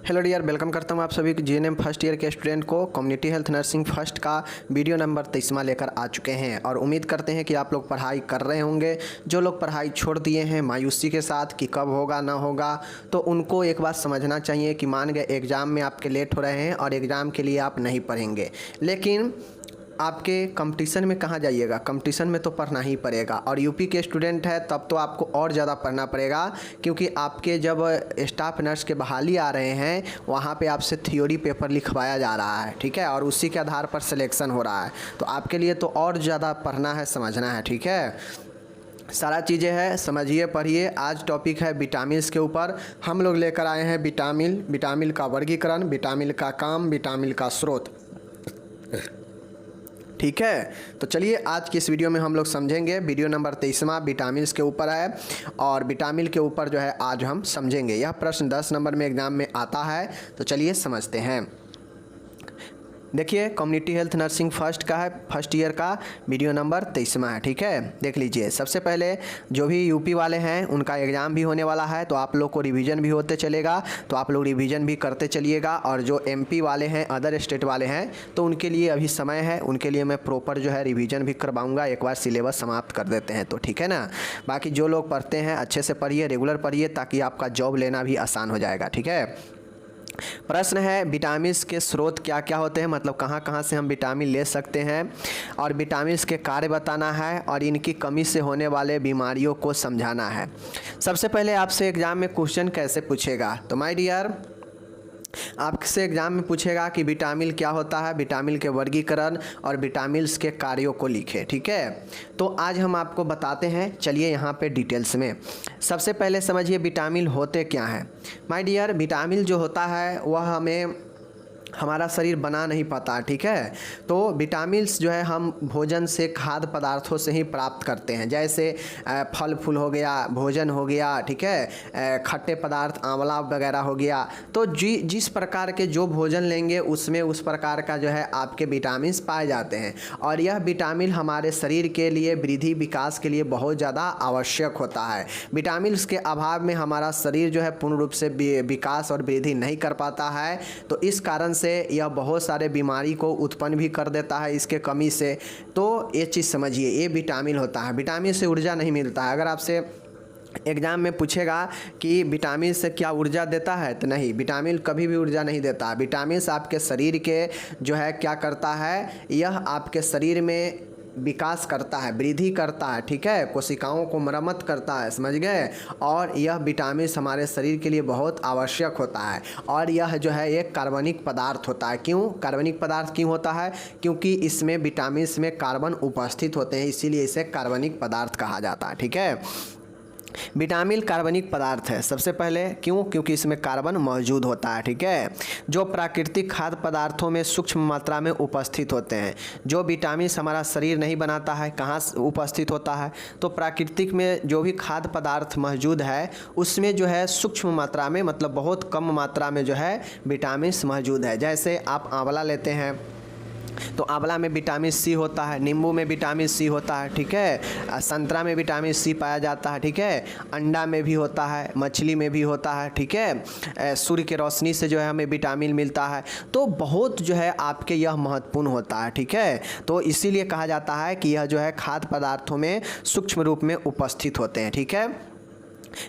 Hello dear, welcome करता हूँ आप सभी जीएनएम फर्स्ट ईयर के स्टूडेंट को। कम्युनिटी हेल्थ नर्सिंग फर्स्ट का वीडियो नंबर 23वां लेकर आ चुके हैं और उम्मीद करते हैं कि आप लोग पढ़ाई कर रहे होंगे। जो लोग पढ़ाई छोड़ दिए हैं मायूसी के साथ कि कब होगा ना होगा, तो उनको एक बात समझना चाहिए कि मान गए एग्ज़ाम में आपके लेट हो रहे हैं और एग्ज़ाम के लिए आप नहीं पढ़ेंगे, लेकिन आपके कंपटीशन में कहाँ जाइएगा। कंपटीशन में तो पढ़ना ही पड़ेगा और यूपी के स्टूडेंट है तब तो आपको और ज़्यादा पढ़ना पड़ेगा, क्योंकि आपके जब स्टाफ नर्स के बहाली आ रहे हैं वहाँ पे आपसे थ्योरी पेपर लिखवाया जा रहा है, ठीक है, और उसी के आधार पर सिलेक्शन हो रहा है। तो आपके लिए तो और ज़्यादा पढ़ना है, समझना है, ठीक है। सारा चीज़ें हैं, समझिए, पढ़िए। आज टॉपिक है विटामिन्स के ऊपर। हम लोग लेकर आए हैं विटामिन का वर्गीकरण, विटामिन का काम, विटामिन का स्रोत, ठीक है। तो चलिए आज की इस वीडियो में हम लोग समझेंगे। वीडियो नंबर 23वां विटामिन्स के ऊपर है और विटामिन के ऊपर जो है आज हम समझेंगे। यह प्रश्न 10 नंबर में एग्जाम में आता है, तो चलिए समझते हैं। देखिए, कम्युनिटी हेल्थ नर्सिंग फर्स्ट का है, फर्स्ट ईयर का वीडियो नंबर 23वां है, ठीक है। देख लीजिए, सबसे पहले जो भी यूपी वाले हैं उनका एग्ज़ाम भी होने वाला है, तो आप लोग को रिवीजन भी होते चलेगा, तो आप लोग रिवीजन भी करते चलिएगा। और जो एमपी वाले हैं, अदर स्टेट वाले हैं, तो उनके लिए अभी समय है, उनके लिए मैं प्रॉपर जो है रिवीजन भी करवाऊँगा। एक बार सिलेबस समाप्त कर देते हैं तो, ठीक है ना। बाकी जो लोग पढ़ते हैं अच्छे से पढ़िए, रेगुलर पढ़िए, ताकि आपका जॉब लेना भी आसान हो जाएगा, ठीक है। प्रश्न है विटामिन्स के स्रोत क्या क्या होते हैं, मतलब कहाँ कहाँ से हम विटामिन ले सकते हैं, और विटामिन्स के कार्य बताना है और इनकी कमी से होने वाले बीमारियों को समझाना है। सबसे पहले आपसे एग्जाम में क्वेश्चन कैसे पूछेगा, तो माय डियर आपसे एग्जाम में पूछेगा कि विटामिन क्या होता है, विटामिन के वर्गीकरण और विटामिन्स के कार्यों को लिखे, ठीक है। तो आज हम आपको बताते हैं, चलिए यहाँ पे डिटेल्स में। सबसे पहले समझिए विटामिन होते क्या हैं। माय डियर, विटामिन जो होता है वह हमारा शरीर बना नहीं पाता, ठीक है। तो विटामिन्स जो है हम भोजन से, खाद्य पदार्थों से ही प्राप्त करते हैं, जैसे फल फूल हो गया, भोजन हो गया, ठीक है, खट्टे पदार्थ आंवला वगैरह हो गया। तो जिस प्रकार के जो भोजन लेंगे उसमें उस प्रकार का जो है आपके विटामिन्स पाए जाते हैं, और यह विटामिन हमारे शरीर के लिए वृद्धि विकास के लिए बहुत ज़्यादा आवश्यक होता है। विटामिन्स के अभाव में हमारा शरीर जो है पूर्ण रूप से विकास और वृद्धि नहीं कर पाता है, तो इस कारण से यह बहुत सारे बीमारी को उत्पन्न भी कर देता है इसके कमी से। तो ये चीज़ समझिए, ये विटामिन होता है। विटामिन से ऊर्जा नहीं मिलता है। अगर आपसे एग्जाम में पूछेगा कि विटामिन से क्या ऊर्जा देता है, तो नहीं, विटामिन कभी भी ऊर्जा नहीं देता। विटामिन आपके शरीर के जो है क्या करता है, यह आपके शरीर में विकास करता है, वृद्धि करता है, ठीक है, कोशिकाओं को मरम्मत करता है, समझ गए। और यह विटामिन हमारे शरीर के लिए बहुत आवश्यक होता है। और यह जो है एक कार्बनिक पदार्थ होता है। क्यों कार्बनिक पदार्थ क्यों होता है, क्योंकि इसमें विटामिन में कार्बन उपस्थित होते हैं, इसीलिए इसे कार्बनिक पदार्थ कहा जाता है, ठीक है। विटामिन कार्बनिक पदार्थ है सबसे पहले, क्यों, क्योंकि इसमें कार्बन मौजूद होता है, ठीक है, जो प्राकृतिक खाद्य पदार्थों में सूक्ष्म मात्रा में उपस्थित होते हैं। जो विटामिन हमारा शरीर नहीं बनाता है, कहाँ उपस्थित होता है, तो प्राकृतिक में जो भी खाद्य पदार्थ मौजूद है उसमें जो है सूक्ष्म मात्रा में, मतलब बहुत कम मात्रा में जो है विटामिन मौजूद है। जैसे आप आंवला लेते हैं तो आंवला में विटामिन सी होता है, नींबू में विटामिन सी होता है, ठीक है, संतरा में विटामिन सी पाया जाता है, ठीक है, अंडा में भी होता है, मछली में भी होता है, ठीक है, सूर्य की रोशनी से जो है हमें विटामिन मिलता है। तो बहुत जो है आपके यह महत्वपूर्ण होता है, ठीक है। तो इसीलिए कहा जाता है कि यह जो है खाद्य पदार्थों में सूक्ष्म रूप में उपस्थित होते हैं, ठीक है।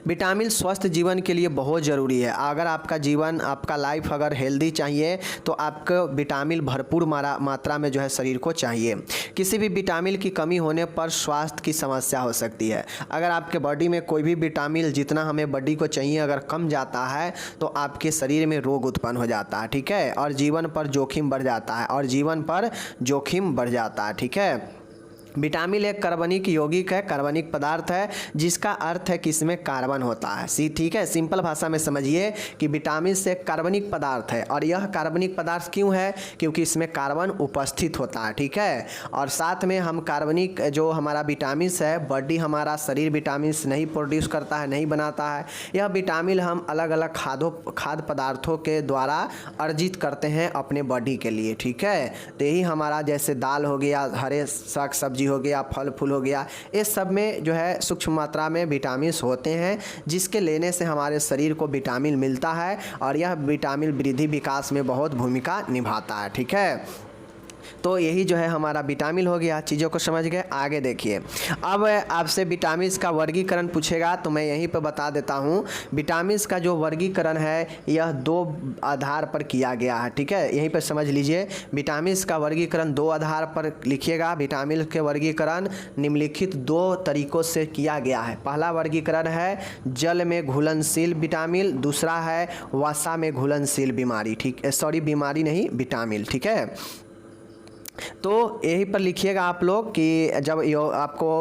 विटामिन स्वस्थ जीवन के लिए बहुत ज़रूरी है। अगर आपका जीवन, आपका लाइफ अगर हेल्दी चाहिए तो आपको विटामिन भरपूर मात्रा में जो है शरीर को चाहिए। किसी भी विटामिन की कमी होने पर स्वास्थ्य की समस्या हो सकती है। अगर आपके बॉडी में कोई भी विटामिन जितना हमें बॉडी को चाहिए अगर कम जाता है तो आपके शरीर में रोग उत्पन्न हो जाता है, ठीक है, और जीवन पर जोखिम बढ़ जाता है, ठीक है। विटामिन एक कार्बनिक यौगिक है, कार्बनिक पदार्थ है, जिसका अर्थ है कि इसमें कार्बन होता है। ठीक है, सिंपल भाषा में समझिए कि विटामिन से कार्बनिक पदार्थ है, और यह कार्बनिक पदार्थ क्यों है, क्योंकि इसमें कार्बन उपस्थित होता है, ठीक है। और साथ में हम कार्बनिक जो हमारा विटामिन है, बॉडी हमारा शरीर विटामिन नहीं प्रोड्यूस करता है, नहीं बनाता है। यह विटामिन हम अलग अलग खाद्य पदार्थों के द्वारा अर्जित करते हैं अपने बॉडी के लिए, ठीक है। तो यही हमारा जैसे दाल हो गया, हरे साग सब्जी सब्जी हो गया, फल फूल हो गया, इस सब में जो है सूक्ष्म मात्रा में विटामिन होते हैं, जिसके लेने से हमारे शरीर को विटामिन मिलता है और यह विटामिन वृद्धि विकास में बहुत भूमिका निभाता है। ठीक है, तो यही जो है हमारा विटामिन हो गया। चीज़ों को समझ गए। आगे देखिए, अब आपसे विटामिन का वर्गीकरण पूछेगा तो मैं यहीं पर बता देता हूँ। विटामिन का जो वर्गीकरण है यह 2 आधार पर किया गया है। ठीक है, यहीं पर समझ लीजिए, विटामिन का वर्गीकरण 2 आधार पर लिखिएगा। विटामिन के वर्गीकरण निम्नलिखित 2 तरीक़ों से किया गया है। पहला वर्गीकरण है जल में घुलनशील विटामिन, दूसरा है वसा में घुलनशील बीमारी। ठीक, सॉरी बीमारी नहीं, विटामिन। ठीक है, तो यही पर लिखिएगा आप लोग कि जब आपको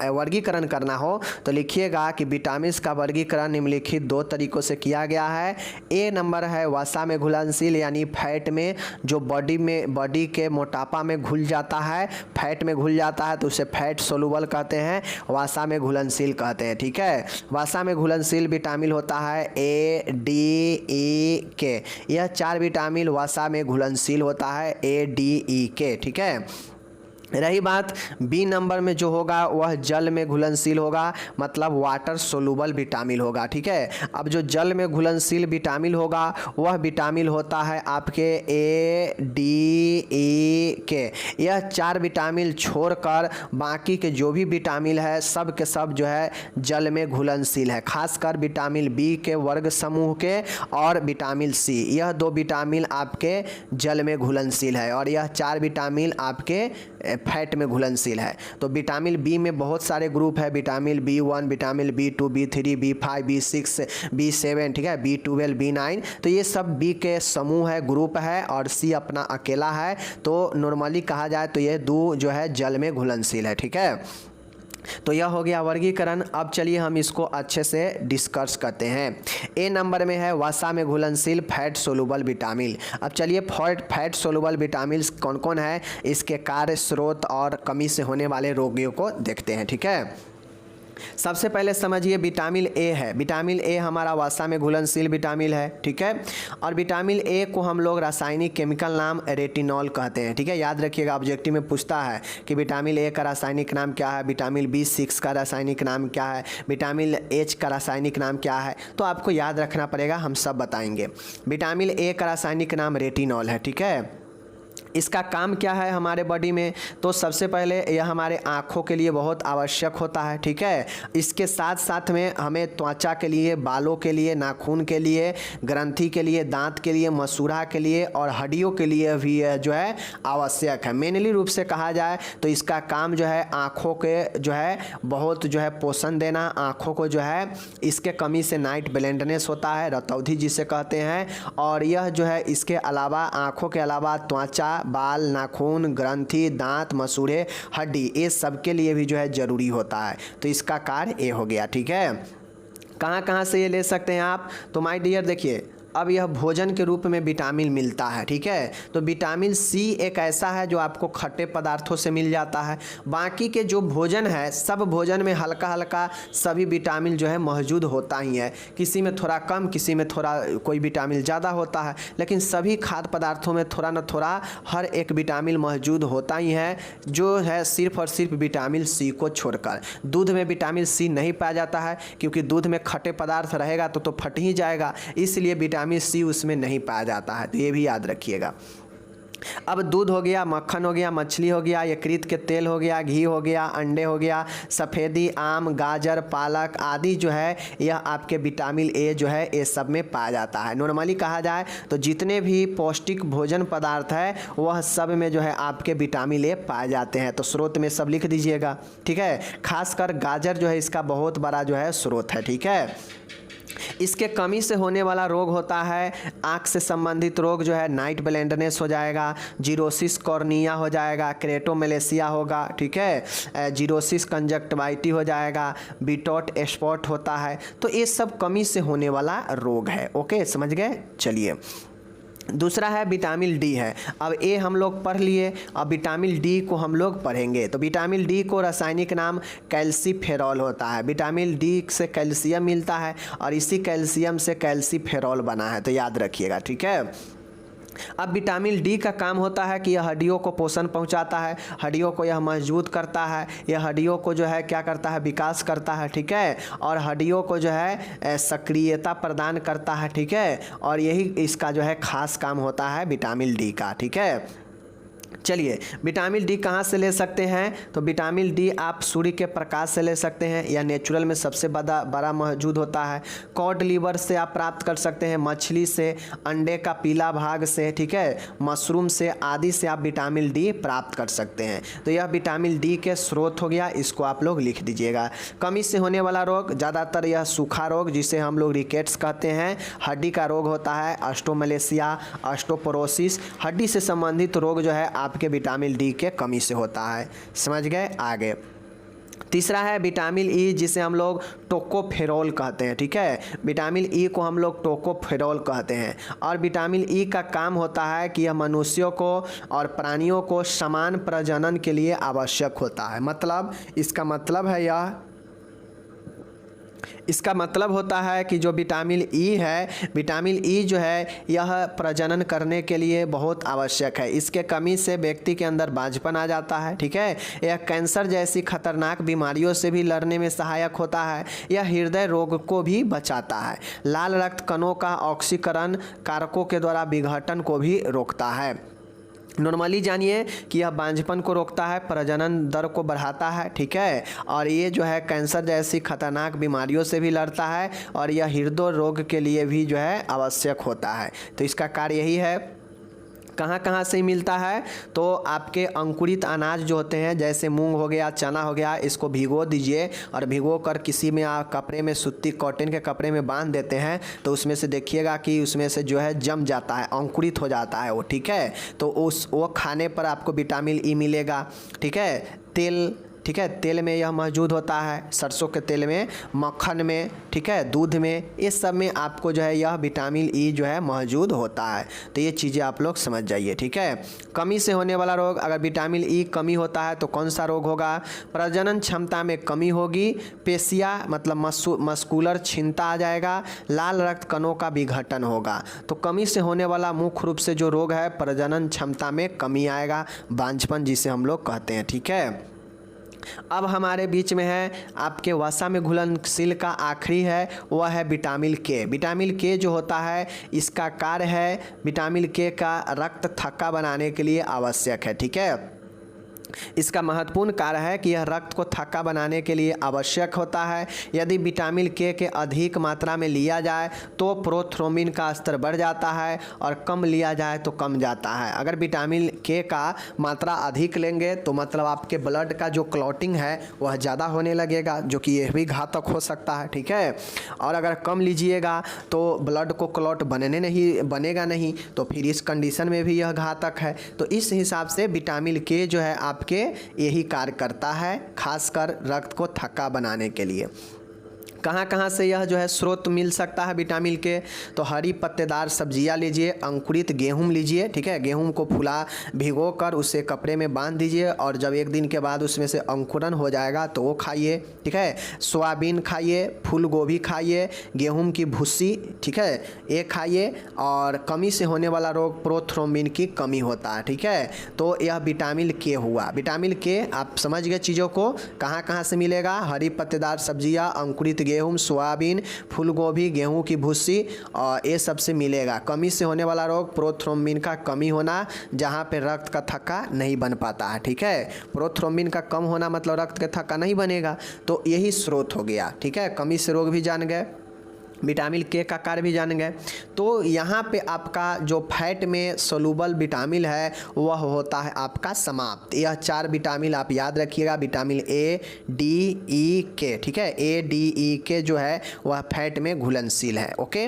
वर्गीकरण करना हो तो लिखिएगा कि विटामिन का वर्गीकरण निम्नलिखित 2 तरीक़ों से किया गया है। ए नंबर है वसा में घुलनशील, यानी फैट में, जो बॉडी के मोटापा में घुल जाता है, फैट में घुल जाता है तो उसे फैट सोलुबल कहते हैं, वसा में घुलनशील कहते हैं। ठीक है, वसा में घुलनशील विटामिन होता है ए, डी, ई, के। यह 4 विटामिन वसा में घुलनशील होता है, ए, डी, ई, के। ठीक है, रही बात बी नंबर में जो होगा वह जल में घुलनशील होगा, मतलब वाटर सोलुबल विटामिन होगा। ठीक है, अब जो जल में घुलनशील विटामिन होगा वह विटामिन होता है आपके ए, डी, ई, के। यह 4 विटामिन छोड़कर बाकी के जो भी विटामिन है सब के सब जो है जल में घुलनशील है, खासकर विटामिन बी के वर्ग समूह के और विटामिन सी, यह 2 विटामिन आपके जल में घुलनशील है और यह 4 विटामिन आपके फैट में घुलनशील है। तो विटामिन बी में बहुत सारे ग्रुप है, vitamin B1, vitamin B2, B3, B5, B6, B7, ठीक है, B12, B9, तो ये सब बी के समूह है, ग्रुप है, और सी अपना अकेला है। तो नॉर्मली कहा जाए तो ये 2 जो है जल में घुलनशील है। ठीक है, तो यह हो गया वर्गीकरण। अब चलिए हम इसको अच्छे से डिस्कस करते हैं। ए नंबर में है वसा में घुलनशील फैट सोलुबल विटामिन। अब चलिए फैट सोलुबल विटामिन कौन कौन है, इसके कार्य, स्रोत और कमी से होने वाले रोगियों को देखते हैं। ठीक है, सबसे पहले समझिए विटामिन ए है। विटामिन ए हमारा वसा में घुलनशील विटामिन है। ठीक है, और विटामिन ए को हम लोग रासायनिक केमिकल नाम रेटिनॉल कहते हैं। ठीक है, याद रखिएगा, ऑब्जेक्टिव में पूछता है कि विटामिन ए का रासायनिक नाम क्या है, विटामिन B6 का रासायनिक नाम क्या है, विटामिन H का रासायनिक नाम क्या है, तो आपको याद रखना पड़ेगा, हम सब बताएंगे। विटामिन ए का रासायनिक नाम रेटिनॉल है। ठीक है, इसका काम क्या है हमारे बॉडी में, तो सबसे पहले यह हमारे आँखों के लिए बहुत आवश्यक होता है। ठीक है, इसके साथ साथ में हमें त्वचा के लिए, बालों के लिए, नाखून के लिए, ग्रंथि के लिए, दांत के लिए, मसूड़ा के लिए और हड्डियों के लिए भी जो है आवश्यक है। मेनली रूप से कहा जाए तो इसका काम जो है आँखों के जो है बहुत जो है पोषण देना, आँखों को जो है इसके कमी से नाइट ब्लाइंडनेस होता है, रतौंधी जिसे कहते हैं, और यह जो है इसके अलावा आँखों के अलावा त्वचा, बाल, नाखून, ग्रंथि, दांत, मसूड़े, हड्डी, ये सब के लिए भी जो है ज़रूरी होता है। तो इसका कार्य ये हो गया। ठीक है, कहाँ कहाँ से ये ले सकते हैं आप, तो माय डियर देखिए, अब यह भोजन के रूप में विटामिन मिलता है। ठीक है, तो विटामिन सी एक ऐसा है जो आपको खट्टे पदार्थों से मिल जाता है। बाकी के जो भोजन है सब भोजन में हल्का हल्का सभी विटामिन जो है मौजूद होता ही है, किसी में थोड़ा कम, किसी में थोड़ा कोई विटामिन ज़्यादा होता है, लेकिन सभी खाद्य पदार्थों में थोड़ा न थोड़ा हर एक विटामिन मौजूद होता ही है, जो है सिर्फ और सिर्फ विटामिन सी को छोड़कर। दूध में विटामिन सी नहीं पाया जाता है क्योंकि दूध में खट्टे पदार्थ रहेगा तो फट ही जाएगा, इसलिए विटामिन सी उसमें नहीं पाया जाता है, तो ये भी याद रखिएगा। अब दूध हो गया, मक्खन हो गया, मछली हो गया, यकृत के तेल हो गया, घी हो गया, अंडे हो गया, सफ़ेदी, आम, गाजर, पालक आदि जो है यह आपके विटामिन ए जो है ये सब में पाया जाता है। नॉर्मली कहा जाए तो जितने भी पौष्टिक भोजन पदार्थ है वह सब में जो है आपके विटामिन ए पाए जाते हैं। तो स्रोत में सब लिख दीजिएगा। ठीक है, खासकर गाजर जो है इसका बहुत बड़ा जो है स्रोत है। ठीक है, इसके कमी से होने वाला रोग होता है आँख से संबंधित रोग जो है नाइट ब्लाइंडनेस हो जाएगा, जीरोसिस कॉर्निया हो जाएगा, क्रेटोमेलेसिया होगा। ठीक है, जीरोसिस कंजक्टिवाइटिस हो जाएगा, बिटॉट स्पॉट होता है, तो ये सब कमी से होने वाला रोग है। ओके, समझ गए। चलिए, दूसरा है विटामिन डी है। अब ए हम लोग पढ़ लिए, अब विटामिन डी को हम लोग पढ़ेंगे। तो विटामिन डी को रासायनिक नाम कैल्सीफेरॉल होता है। विटामिन डी से कैल्शियम मिलता है और इसी कैल्शियम से कैल्सीफेरॉल बना है, तो याद रखिएगा। ठीक है, अब विटामिन डी का काम होता है कि यह हड्डियों को पोषण पहुंचाता है, हड्डियों को यह मजबूत करता है, यह हड्डियों को जो है क्या करता है, विकास करता है, ठीक है, और हड्डियों को जो है सक्रियता प्रदान करता है, ठीक है, और यही इसका जो है खास काम होता है विटामिन डी का, ठीक है। चलिए, विटामिन डी कहाँ से ले सकते हैं? तो विटामिन डी आप सूर्य के प्रकाश से ले सकते हैं, या नेचुरल में सबसे बड़ा मौजूद होता है। कॉड लीवर से आप प्राप्त कर सकते हैं, मछली से, अंडे का पीला भाग से, ठीक है, मशरूम से, आदि से आप विटामिन डी प्राप्त कर सकते हैं। तो यह विटामिन डी के स्रोत हो गया, इसको आप लोग लिख दीजिएगा। कमी से होने वाला रोग, ज़्यादातर यह सूखा रोग जिसे हम लोग रिकेट्स कहते हैं, हड्डी का रोग होता है, ऑस्टोमलेशिया, ऑस्टोपोरोसिस, हड्डी से संबंधित रोग जो है आपके विटामिन डी के कमी से होता है। समझ गए? आगे तीसरा है विटामिन ई, जिसे हम लोग टोकोफेरोल कहते हैं, ठीक है, विटामिन ई को हम लोग टोकोफेरोल कहते हैं। और विटामिन ई का काम होता है कि यह मनुष्यों को और प्राणियों को समान प्रजनन के लिए आवश्यक होता है। मतलब इसका मतलब होता है कि जो विटामिन ई है, विटामिन ई जो है यह प्रजनन करने के लिए बहुत आवश्यक है। इसके कमी से व्यक्ति के अंदर बांझपन आ जाता है, ठीक है, यह कैंसर जैसी खतरनाक बीमारियों से भी लड़ने में सहायक होता है, यह हृदय रोग को भी बचाता है, लाल रक्त कणों का ऑक्सीकरण कारकों के द्वारा विघटन को भी रोकता है। नॉर्मली जानिए कि यह बांझपन को रोकता है, प्रजनन दर को बढ़ाता है, ठीक है, और ये जो है कैंसर जैसी खतरनाक बीमारियों से भी लड़ता है, और यह हृदय रोग के लिए भी जो है आवश्यक होता है। तो इसका कार्य यही है। कहाँ कहाँ से मिलता है? तो आपके अंकुरित अनाज जो होते हैं, जैसे मूंग हो गया, चना हो गया, इसको भिगो दीजिए, और भिगो कर किसी में आप कपड़े में, सूती कॉटन के कपड़े में बांध देते हैं, तो उसमें से देखिएगा कि उसमें से जो है जम जाता है, अंकुरित हो जाता है वो, ठीक है। तो वो खाने पर आपको विटामिन ई मिलेगा, ठीक है। तेल, ठीक है, तेल में यह मौजूद होता है, सरसों के तेल में, मक्खन में, ठीक है, दूध में, ये सब में आपको जो है यह विटामिन ई जो है मौजूद होता है। तो ये चीज़ें आप लोग समझ जाइए, ठीक है। कमी से होने वाला रोग, अगर विटामिन ई कमी होता है तो कौन सा रोग होगा? प्रजनन क्षमता में कमी होगी, पेशियाँ मतलब मस्कुलर क्षीणता आ जाएगा, लाल रक्त कणों का विघटन होगा। तो कमी से होने वाला मुख्य रूप से जो रोग है, प्रजनन क्षमता में कमी आएगा, बांझपन जिसे हम लोग कहते हैं, ठीक है। अब हमारे बीच में है आपके वसा में घुलनशील का आखिरी है, वह है विटामिन के। विटामिन के जो होता है, इसका कार्य है विटामिन के का रक्त थक्का बनाने के लिए आवश्यक है, ठीक है। इसका महत्वपूर्ण कार्य है कि यह रक्त को थक्का बनाने के लिए आवश्यक होता है। यदि विटामिन के अधिक मात्रा में लिया जाए तो प्रोथ्रोम्बिन का स्तर बढ़ जाता है, और कम लिया जाए तो कम जाता है। अगर विटामिन के का मात्रा अधिक लेंगे तो मतलब आपके ब्लड का जो क्लॉटिंग है वह ज़्यादा होने लगेगा, जो कि यह भी घातक हो सकता है, ठीक है। और अगर कम लीजिएगा तो ब्लड को क्लॉट बनेगा नहीं, तो फिर इस कंडीशन में भी यह घातक है। तो इस हिसाब से विटामिन के जो है आपके यही कार्य करता है, खासकर रक्त को थक्का बनाने के लिए। कहाँ कहाँ से यह जो है स्रोत मिल सकता है विटामिन के? तो हरी पत्तेदार सब्जियां लीजिए, अंकुरित गेहूं लीजिए, ठीक है, गेहूं को भिगो कर उसे कपड़े में बांध दीजिए, और जब एक दिन के बाद उसमें से अंकुरन हो जाएगा तो वो खाइए, ठीक है। सोयाबीन खाइए, फूल गोभी खाइए, गेहूं की भूसी, ठीक है, ये खाइए। और कमी से होने वाला रोग प्रोथ्रोम्बिन की कमी होता है, ठीक है। तो यह विटामिन के हुआ। विटामिन के आप समझ गए चीज़ों को, कहाँ कहाँ से मिलेगा? हरी पत्तेदार सब्जियाँ, अंकुरित गेहूं, सोयाबीन, फूलगोभी, गेहूं की भूसी, और ये सब से मिलेगा। कमी से होने वाला रोग प्रोथ्रोम्बिन का कमी होना, जहां पे रक्त का थक्का नहीं बन पाता है, ठीक है। प्रोथ्रोम्बिन का कम होना मतलब रक्त का थक्का नहीं बनेगा, तो यही स्रोत हो गया, ठीक है। कमी से रोग भी जान गए, विटामिन के का कार्य भी जान गए। तो यहाँ पे आपका जो फैट में सोलूबल विटामिन है वह होता है आपका समाप्त। यह 4 विटामिन आप याद रखिएगा, विटामिन ए, डी, ई, के, ठीक है। ए, डी, ई, के जो है वह फैट में घुलनशील है, ओके।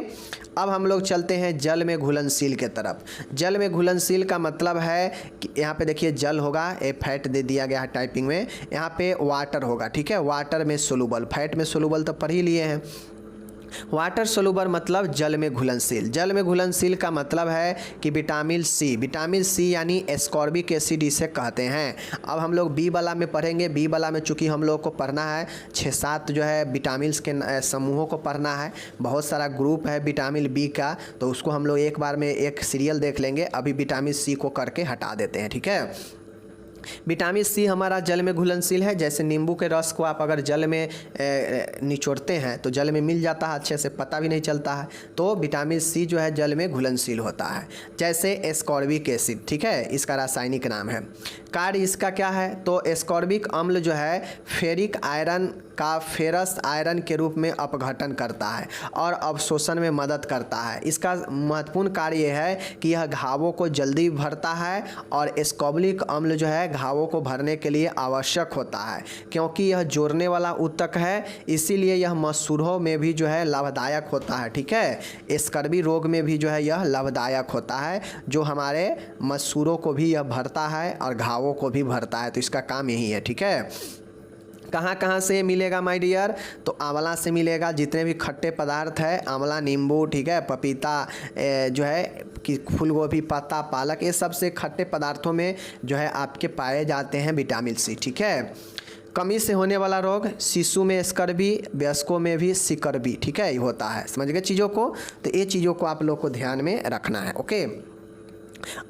अब हम लोग चलते हैं जल में घुलनशील के तरफ। जल में घुलनशील का मतलब है कि यहाँ पे देखिए जल होगा, ए फैट दे दिया गया है टाइपिंग में, यहाँ पे वाटर होगा, ठीक है। वाटर में सोलूबल, फैट में सोलूबल तो पढ़ ही लिए हैं। वाटर सोलुबल मतलब जल में घुलनशील। जल में घुलनशील का मतलब है कि विटामिन सी यानी एस्कॉर्बिक एसिड इसे कहते हैं। अब हम लोग बी वाला में पढ़ेंगे। बी वाला में चूँकि हम लोग को पढ़ना है 6-7 जो है विटामिन के समूहों को पढ़ना है। बहुत सारा ग्रुप है विटामिन बी का, तो उसको हम लोग एक बार में एक सीरियल देख लेंगे। अभी विटामिन सी को करके हटा देते हैं, ठीक है। विटामिन सी हमारा जल में घुलनशील है। जैसे नींबू के रस को आप अगर जल में निचोड़ते हैं तो जल में मिल जाता है, अच्छे से पता भी नहीं चलता है। तो विटामिन सी जो है जल में घुलनशील होता है। जैसे एस्कॉर्बिक एसिड, ठीक है, इसका रासायनिक नाम है। कार्य इसका क्या है? तो एस्कॉर्बिक अम्ल जो है फेरिक आयरन का फेरस आयरन के रूप में अपघटन करता है और अवशोषण में मदद करता है। इसका महत्वपूर्ण कार्य यह है कि यह घावों को जल्दी भरता है और एस्कॉर्बिक अम्ल जो है घावों को भरने के लिए आवश्यक होता है, क्योंकि यह जोड़ने वाला ऊतक है, इसीलिए यह मसूड़ों में भी जो है लाभदायक होता है, ठीक है। स्कर्वी रोग में भी जो है यह लाभदायक होता है, जो हमारे मसूड़ों को भी यह भरता है और घावों को भी भरता है। तो इसका काम यही है, ठीक है। कहाँ कहाँ से मिलेगा माय डियर? तो आंवला से मिलेगा। जितने भी खट्टे पदार्थ है, आंवला, नींबू, ठीक है, पपीता जो है कि फूलगोभी, पत्ता, पालक, ये सब से खट्टे पदार्थों में जो है आपके पाए जाते हैं विटामिन सी, ठीक है। कमी से होने वाला रोग, शिशु में स्कर्वी, वयस्कों में भी सिकर्वी, ठीक है, ये होता है। समझ गए चीज़ों को? तो ये चीज़ों को आप लोग को ध्यान में रखना है, ओके।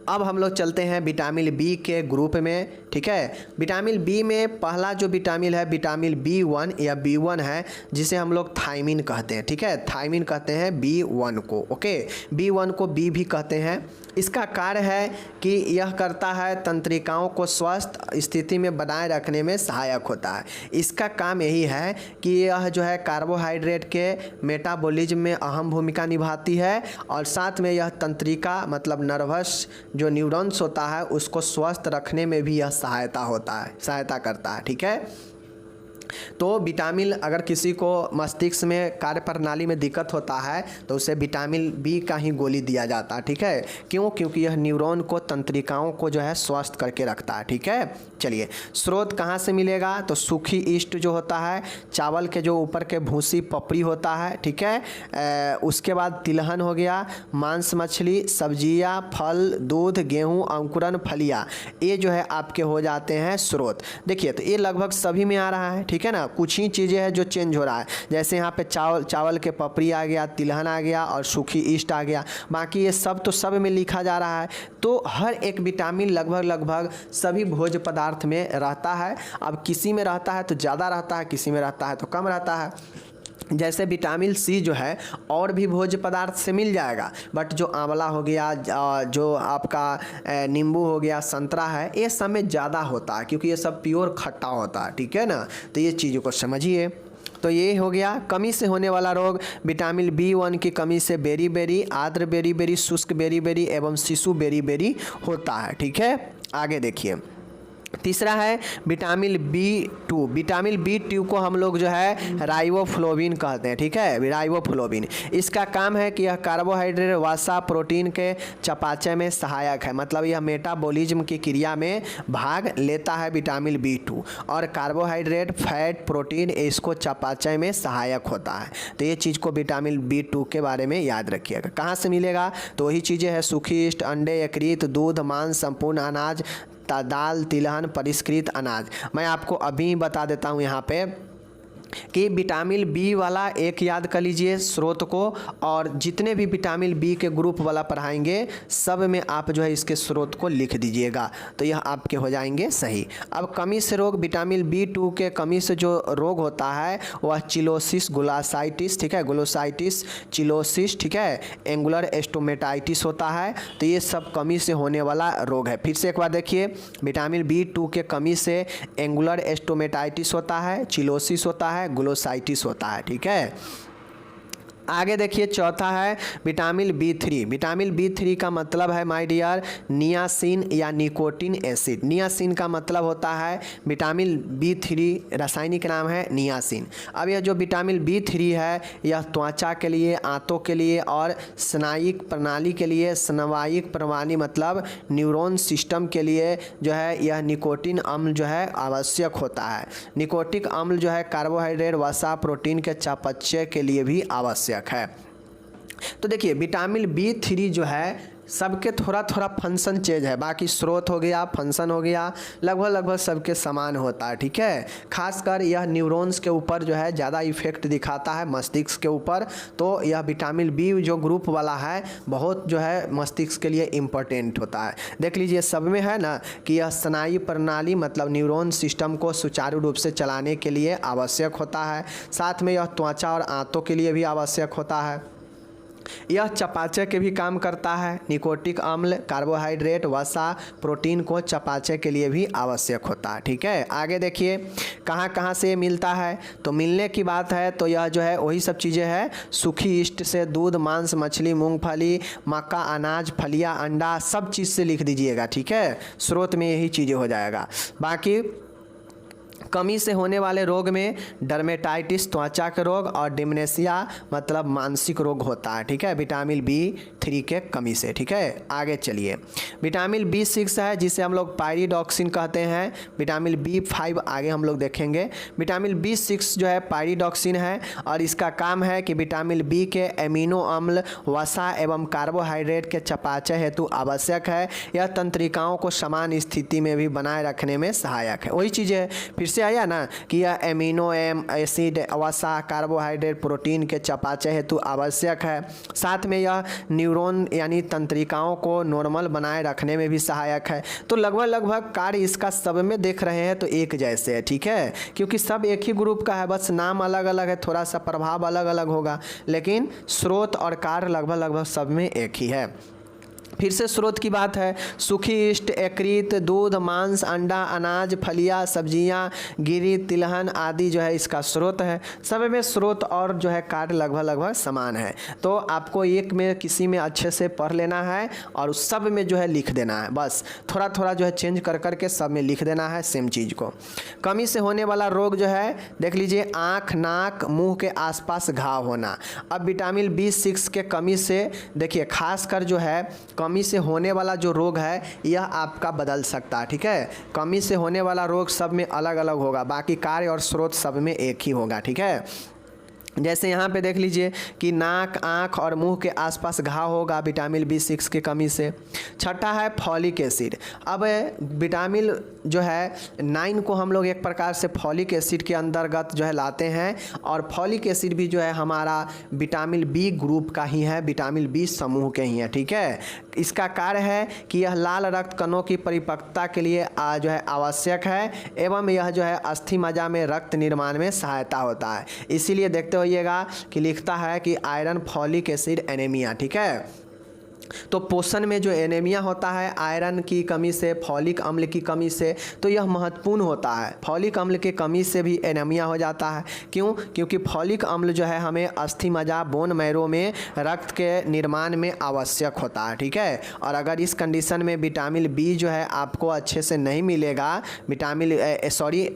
अब हम लोग चलते हैं विटामिन बी के ग्रुप में, ठीक है। विटामिन बी में पहला जो विटामिन है विटामिन B1 या B1 है, जिसे हम लोग थायमिन कहते हैं, ठीक है। थायमिन कहते हैं B1 को, ओके। B1 को बी भी कहते हैं। इसका कार्य है कि यह करता है तंत्रिकाओं को स्वस्थ स्थिति में बनाए रखने में सहायक होता है। इसका काम यही है कि यह जो है कार्बोहाइड्रेट के मेटाबॉलिज्म में अहम भूमिका निभाती है और साथ में यह तंत्रिका मतलब नर्वस जो न्यूरॉन्स होता है उसको स्वस्थ रखने में भी यह सहायता करता है, ठीक है। तो विटामिन अगर किसी को मस्तिष्क में कार्य प्रणाली में दिक्कत होता है तो उसे विटामिन बी का ही गोली दिया जाता है, ठीक है। क्यों? क्योंकि यह न्यूरॉन को, तंत्रिकाओं को जो है स्वस्थ करके रखता है, ठीक है। चलिए, स्रोत कहाँ से मिलेगा? तो सूखी ईस्ट जो होता है, चावल के जो ऊपर के भूसी पपड़ी होता है, ठीक है। उसके बाद तिलहन हो गया, मांस मछली, सब्जियाँ, फल, दूध, गेहूँ, अंकुरन, फलियाँ, ये जो है आपके हो जाते हैं स्रोत। देखिए, तो ये लगभग सभी में आ रहा है, ठीक है ना। कुछ ही चीज़ें हैं जो चेंज हो रहा है, जैसे यहाँ पे चावल के पपड़ी आ गया, तिलहन आ गया और सूखी ईस्ट आ गया। बाकी ये सब तो सब में लिखा जा रहा है। तो हर एक विटामिन लगभग सभी भोज्य पदार्थ में रहता है। अब किसी में रहता है तो ज़्यादा रहता है, किसी में रहता है तो कम रहता है। जैसे विटामिन सी जो है और भी भोज्य पदार्थ से मिल जाएगा, बट जो आंवला हो गया, जो आपका नींबू हो गया, संतरा है, ये सब में ज़्यादा होता है क्योंकि ये सब प्योर खट्टा होता है, ठीक है ना। तो ये चीज़ों को समझिए। तो ये हो गया कमी से होने वाला रोग। विटामिन B1 की कमी से बेरी, आर्द्र बेरी, शुष्क बेरी एवं शिशु बेरी होता है, ठीक है। आगे देखिए, तीसरा है विटामिन B2। विटामिन B2 को हम लोग जो है राइबोफ्लोविन कहते हैं, ठीक है, राइबोफ्लोविन। इसका काम है कि यह कार्बोहाइड्रेट, वसा, प्रोटीन के चयापचय में सहायक है, मतलब यह मेटाबॉलिज्म की क्रिया में भाग लेता है विटामिन B2, और कार्बोहाइड्रेट, फैट, प्रोटीन इसको चयापचय में सहायक होता है। तो ये चीज़ को विटामिन B2 के बारे में याद रखिएगा। कहाँ से मिलेगा? तो वही चीज़ें हैं, सूखी ईस्ट, अंडे, यकृत, दूध, मांस, संपूर्ण अनाज, दाल, तिलहन, परिष्कृत अनाज। मैं आपको अभी बता देता हूँ यहाँ पे कि विटामिन बी वाला एक याद कर लीजिए स्रोत को, और जितने भी विटामिन बी के ग्रुप वाला पढ़ाएंगे सब में आप जो है इसके स्रोत को लिख दीजिएगा, तो यह आपके हो जाएंगे सही। अब कमी से रोग, विटामिन B2 के कमी से जो रोग होता है वह चिलोसिस, ग्लोसाइटिस, ठीक है, ग्लोसाइटिस, चिलोसिस, ठीक है, एंगुलर स्टोमेटाइटिस होता है। तो ये सब कमी से होने वाला रोग है। फिर से एक बार देखिए, विटामिन B2 के कमी से एंगुलर स्टोमेटाइटिस होता है, चिलोसिस होता है, ग्लोसाइटिस होता है, ठीक है। आगे देखिए, चौथा है विटामिन B3। विटामिन B3 का मतलब है माय डियर नियासिन या निकोटिन एसिड। नियासिन का मतलब होता है विटामिन B3, रासायनिक नाम है नियासिन। अब यह जो विटामिन B3 है यह त्वचा के लिए, आंतों के लिए और स्नायिक प्रणाली के लिए, स्नायिक प्रणाली मतलब न्यूरॉन सिस्टम के लिए जो है यह निकोटिन अम्ल जो है आवश्यक होता है। निकोटिक अम्ल जो है कार्बोहाइड्रेट, वसा, प्रोटीन के चयापचय के लिए भी आवश्यक आवश्यक है। तो देखिए विटामिन B3 जो है सबके थोड़ा थोड़ा फंक्शन चेंज है, बाकी स्रोत हो गया, फंक्शन हो गया, लगभग सबके समान होता है, ठीक है। खासकर यह न्यूरॉन्स के ऊपर जो है ज़्यादा इफेक्ट दिखाता है, मस्तिष्क के ऊपर। तो यह विटामिन B जो ग्रुप वाला है बहुत जो है मस्तिष्क के लिए इम्पोर्टेंट होता है। देख लीजिए सब में है ना कि यह स्नायु प्रणाली मतलब न्यूरॉन सिस्टम को सुचारू रूप से चलाने के लिए आवश्यक होता है। साथ में यह त्वचा और आंतों के लिए भी आवश्यक होता है। यह चयापचय के भी काम करता है। निकोटिक अम्ल, कार्बोहाइड्रेट, वसा, प्रोटीन को चयापचय के लिए भी आवश्यक होता है, ठीक है। आगे देखिए कहाँ कहाँ से मिलता है, तो मिलने की बात है तो यह जो है वही सब चीज़ें हैं। सूखी ईस्ट से दूध, मांस, मछली, मूंगफली, मक्का, अनाज, फलियाँ, अंडा, सब चीज़ से लिख दीजिएगा, ठीक है। स्रोत में यही चीज़ें हो जाएगा। बाकी कमी से होने वाले रोग में डर्मेटाइटिस त्वचा के रोग और डिमेंशिया मतलब मानसिक रोग होता है, ठीक है, विटामिन B3 के कमी से, ठीक है। आगे चलिए विटामिन B6 है जिसे हम लोग पायरिडॉक्सिन कहते हैं। विटामिन B5 आगे हम लोग देखेंगे। विटामिन B6 जो है पायरिडॉक्सिन है और इसका काम है कि विटामिन B के एमिनो अम्ल, वसा एवं कार्बोहाइड्रेट के चयापचय हेतु आवश्यक है। यह तंत्रिकाओं को समान स्थिति में भी बनाए रखने में सहायक है। वही चीज़ें फिर से आया ना कि यह एमिनो एसिड, वसा, कार्बोहाइड्रेट, प्रोटीन के चयापचय हेतु आवश्यक है। साथ में यह न्यूरॉन यानी तंत्रिकाओं को नॉर्मल बनाए रखने में भी सहायक है। तो लगभग कार्य इसका सब में देख रहे हैं तो एक जैसे है, ठीक है, क्योंकि सब एक ही ग्रुप का है, बस नाम अलग अलग है, थोड़ा सा प्रभाव अलग अलग होगा, लेकिन स्रोत और कार्य लगभग सब में एक ही है। फिर से स्रोत की बात है, सूखी ईस्ट, यकृत, दूध, मांस, अंडा, अनाज, फलियाँ, सब्जियां, गिरी, तिलहन आदि जो है इसका स्रोत है। सब में स्रोत और जो है कार्य लगभग समान है। तो आपको एक में किसी में अच्छे से पढ़ लेना है और उस सब में जो है लिख देना है, बस थोड़ा जो है चेंज कर के सब में लिख देना है सेम चीज़ को। कमी से होने वाला रोग जो है देख लीजिए आँख, नाक, मुँह के आसपास घाव होना। अब विटामिन B6 के कमी से देखिए खासकर जो है कमी से होने वाला जो रोग है यह आपका बदल सकता है, ठीक है। कमी से होने वाला रोग सब में अलग अलग होगा, बाकी कार्य और स्रोत सब में एक ही होगा, ठीक है। जैसे यहाँ पे देख लीजिए कि नाक, आँख और मुंह के आसपास घाव होगा विटामिन B6 की कमी से। छठा है फॉलिक एसिड। अब विटामिन जो है 9 को हम लोग एक प्रकार से फॉलिक एसिड के अंतर्गत जो है लाते हैं और फॉलिक एसिड भी जो है हमारा विटामिन B ग्रुप का ही है, विटामिन B समूह के ही है, ठीक है। इसका कार्य है कि यह लाल रक्त कणों की परिपक्वता के लिए जो है आवश्यक है एवं यह जो है अस्थि मज्जा में रक्त निर्माण में सहायता होता है। इसीलिए देखते होइएगा कि लिखता है कि आयरन, फॉलिक एसिड, एनीमिया, ठीक है। तो पोषण में जो एनीमिया होता है आयरन की कमी से, फॉलिक अम्ल की कमी से, तो यह महत्वपूर्ण होता है। फॉलिक अम्ल की कमी से भी एनीमिया हो जाता है। क्यों? क्योंकि फॉलिक अम्ल जो है हमें अस्थि मज्जा, बोन मैरो में रक्त के निर्माण में आवश्यक होता है, ठीक है। और अगर इस कंडीशन में विटामिन B जो है आपको अच्छे से नहीं मिलेगा,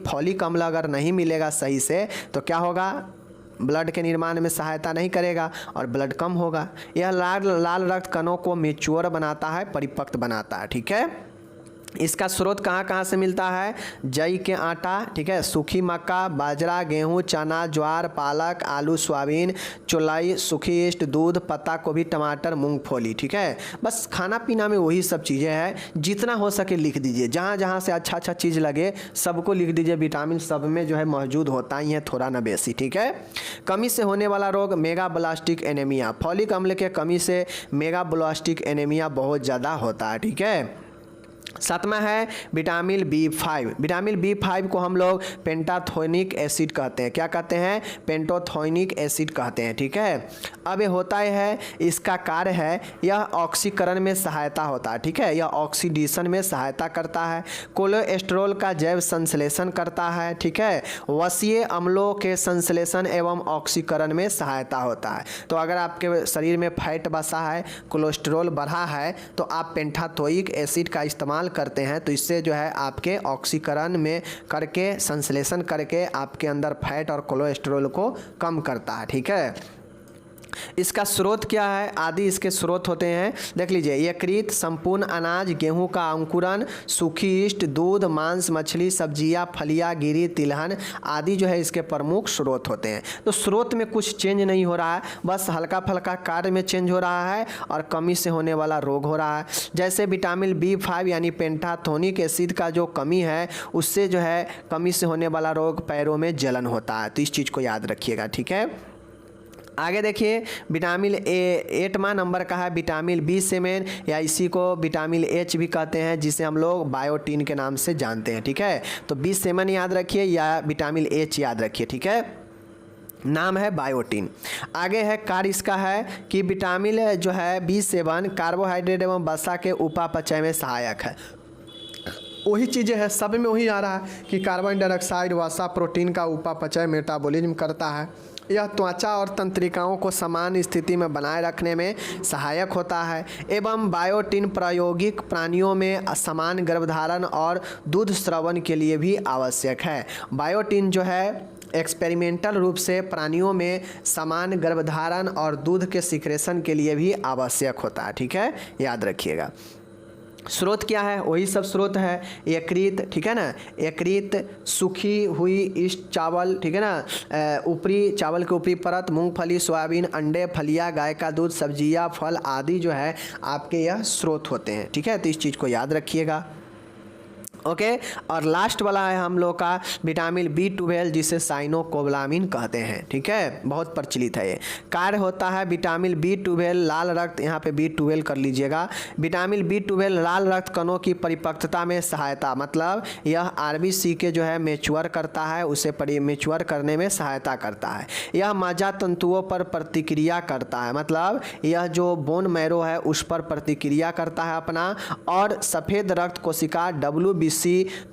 फॉलिक अम्ल अगर नहीं मिलेगा सही से, तो क्या होगा, ब्लड के निर्माण में सहायता नहीं करेगा और ब्लड कम होगा। यह लाल रक्त कणों को मैच्योर बनाता है, परिपक्व बनाता है, ठीक है। इसका स्रोत कहाँ कहाँ से मिलता है, जई के आटा, ठीक है, सूखी मक्का, बाजरा, गेहूँ, चना, ज्वार, पालक, आलू, सोयाबीन, चौलाई, सूखी ईस्ट, दूध, पत्ता गोभी, टमाटर, मूंगफली, ठीक है। बस खाना पीना में वही सब चीज़ें हैं, जितना हो सके लिख दीजिए, जहाँ जहाँ से अच्छा चीज़ लगे सबको लिख दीजिए। विटामिन सब में जो है मौजूद होता ही है, थोड़ा ना बेसी, ठीक है। कमी से होने वाला रोग मेगाब्लास्टिक एनीमिया। फॉलिक अम्ल के कमी से मेगाब्लास्टिक एनीमिया बहुत ज़्यादा होता है, ठीक है। सातवां है विटामिन B5। विटामिन B5 को हम लोग पेंटाथोनिक एसिड कहते हैं। क्या कहते हैं? पेंटाथोनिक एसिड कहते हैं, ठीक है। अब ये होता है, इसका कार्य है यह ऑक्सीकरण में सहायता होता है, ठीक है, यह ऑक्सीडेशन में सहायता करता है, कोलेस्ट्रॉल का जैव संश्लेषण करता है, ठीक है, वसीय अम्लों के संश्लेषण एवं ऑक्सीकरण में सहायता होता है। तो अगर आपके शरीर में फैट बसा है, कोलेस्ट्रॉल बढ़ा है, तो आप पेंटाथोनिक एसिड का इस्तेमाल करते हैं, तो इससे जो है आपके ऑक्सीकरण में करके, संश्लेषण करके आपके अंदर फैट और कोलेस्ट्रॉल को कम करता है, ठीक है। इसका स्रोत क्या है, आदि इसके स्रोत होते हैं। देख लीजिए, यकृत, संपूर्ण अनाज, गेहूं का अंकुरन, सूखी ईस्ट, दूध, मांस, मछली, सब्जियां, फलियां, गिरी, तिलहन आदि जो है इसके प्रमुख स्रोत होते हैं। तो स्रोत में कुछ चेंज नहीं हो रहा है, बस हल्का फल्का कार्य में चेंज हो रहा है और कमी से होने वाला रोग हो रहा है। जैसे विटामिन B5 यानी पेंटाथोनिक एसिड का जो कमी है, उससे जो है कमी से होने वाला रोग पैरों में जलन होता है। तो इस चीज़ को याद रखिएगा, ठीक है। आगे देखिए, विटामिन ए 8वां नंबर का है विटामिन B7 या इसी को विटामिन H भी कहते हैं, जिसे हम लोग बायोटीन के नाम से जानते हैं, ठीक है। तो B7 याद रखिए या विटामिन H याद रखिए, ठीक है, नाम है बायोटीन। आगे है कार्य इसका है कि विटामिन जो है B7 कार्बोहाइड्रेट एवं वसा के उपापचय में सहायक है। वही चीज़ें हैं, सब में वही आ रहा है कि कार्बन डाइऑक्साइड, वसा, प्रोटीन का उपापचय, मेटाबॉलिज्म करता है। यह त्वचा और तंत्रिकाओं को समान स्थिति में बनाए रखने में सहायक होता है एवं बायोटीन प्रायोगिक प्राणियों में समान गर्भधारण और दूध स्रवण के लिए भी आवश्यक है। बायोटीन जो है एक्सपेरिमेंटल रूप से प्राणियों में समान गर्भधारण और दूध के सिक्रेशन के लिए भी आवश्यक होता है, ठीक है, याद रखिएगा। स्रोत क्या है, वही सब स्रोत है, यकृत, ठीक है ना, यकृत, सूखी हुई ईस्ट चावल, ठीक है ना, ऊपरी चावल के ऊपरी परत, मूंगफली, सोयाबीन, अंडे, फलियां, गाय का दूध, सब्जियां, फल आदि जो है आपके यह स्रोत होते हैं, ठीक है। तो इस चीज़ को याद रखिएगा, ओके। और लास्ट वाला है हम लोग का विटामिन B12 जिसे साइनोकोबालामिन कहते हैं, ठीक है, बहुत प्रचलित है ये। कार्य होता है विटामिन B12 लाल रक्त, यहाँ पे B12 कर लीजिएगा। विटामिन B12 लाल रक्त कणों की परिपक्वता में सहायता, मतलब यह RBC के जो है मेच्योर करता है, उसे मेच्योर करने में सहायता करता है। यह मज्जा तंतुओं पर प्रतिक्रिया करता है, मतलब यह जो बोन मैरो है उस पर प्रतिक्रिया करता है अपना, और सफ़ेद रक्त कोशिका WBC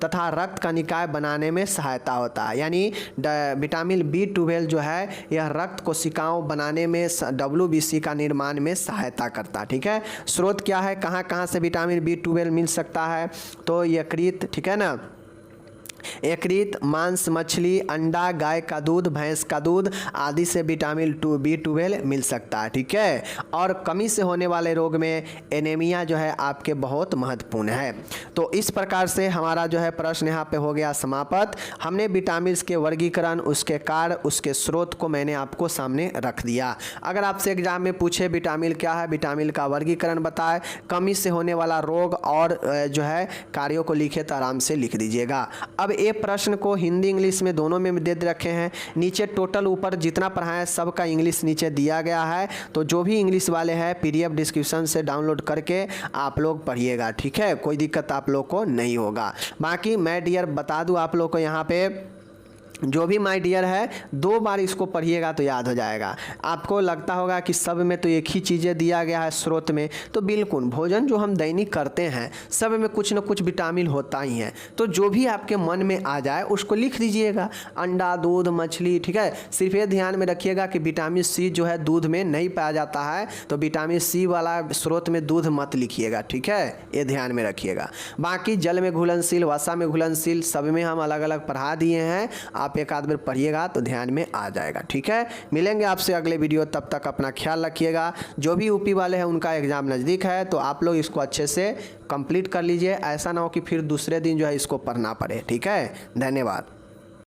तथा रक्त का निकाय बनाने में सहायता होता है। यानी विटामिन B12 जो है यह रक्त कोशिकाओं बनाने में, WBC का निर्माण में सहायता करता है, ठीक है। स्रोत क्या है, कहाँ कहाँ से विटामिन B12 मिल सकता है, तो यकृत, ठीक है ना, यकृत, मांस, मछली, अंडा, गाय का दूध, भैंस का दूध आदि से विटामिन B12 मिल सकता है, ठीक है। और कमी से होने वाले रोग में एनीमिया जो है आपके बहुत महत्वपूर्ण है। तो इस प्रकार से हमारा जो है प्रश्न यहाँ पे हो गया समाप्त। हमने विटामिन के वर्गीकरण, उसके कार्य, उसके स्रोत को मैंने आपको सामने रख दिया। अगर आपसे एग्जाम में पूछे विटामिन क्या है, विटामिन का वर्गीकरण बताए, कमी से होने वाला रोग और जो है कार्यों को लिखे तो आराम से लिख दीजिएगा। अब ये प्रश्न को हिंदी इंग्लिश में दोनों में दे रखे हैं, नीचे टोटल ऊपर जितना पढ़ाया सबका इंग्लिश नीचे दिया गया है। तो जो भी इंग्लिश वाले हैं PDF डिस्क्रिप्शन से डाउनलोड करके आप लोग पढ़िएगा, ठीक है, कोई दिक्कत आप लोग को नहीं होगा। बाकी मैं डियर बता दूं आप लोग को यहाँ पे, जो भी माय डियर है 2 बार इसको पढ़िएगा तो याद हो जाएगा। आपको लगता होगा कि सब में तो एक ही चीज़ें दिया गया है स्रोत में, तो बिल्कुल भोजन जो हम दैनिक करते हैं सब में कुछ न कुछ विटामिन होता ही है। तो जो भी आपके मन में आ जाए उसको लिख दीजिएगा, अंडा, दूध, मछली, ठीक है। सिर्फ ये ध्यान में रखिएगा कि विटामिन C जो है दूध में नहीं पाया जाता है, तो विटामिन C वाला स्रोत में दूध मत लिखिएगा, ठीक है, ये ध्यान में रखिएगा। बाकी जल में घुलनशील, वसा में घुलनशील, सब में हम अलग अलग पढ़ा दिए हैं, आप एक आध बार पढ़िएगा तो ध्यान में आ जाएगा, ठीक है। मिलेंगे आपसे अगले वीडियो, तब तक अपना ख्याल रखिएगा। जो भी यूपी वाले हैं उनका एग्ज़ाम नज़दीक है, तो आप लोग इसको अच्छे से कंप्लीट कर लीजिए, ऐसा ना हो कि फिर दूसरे दिन जो है इसको पढ़ना पड़े, ठीक है। धन्यवाद।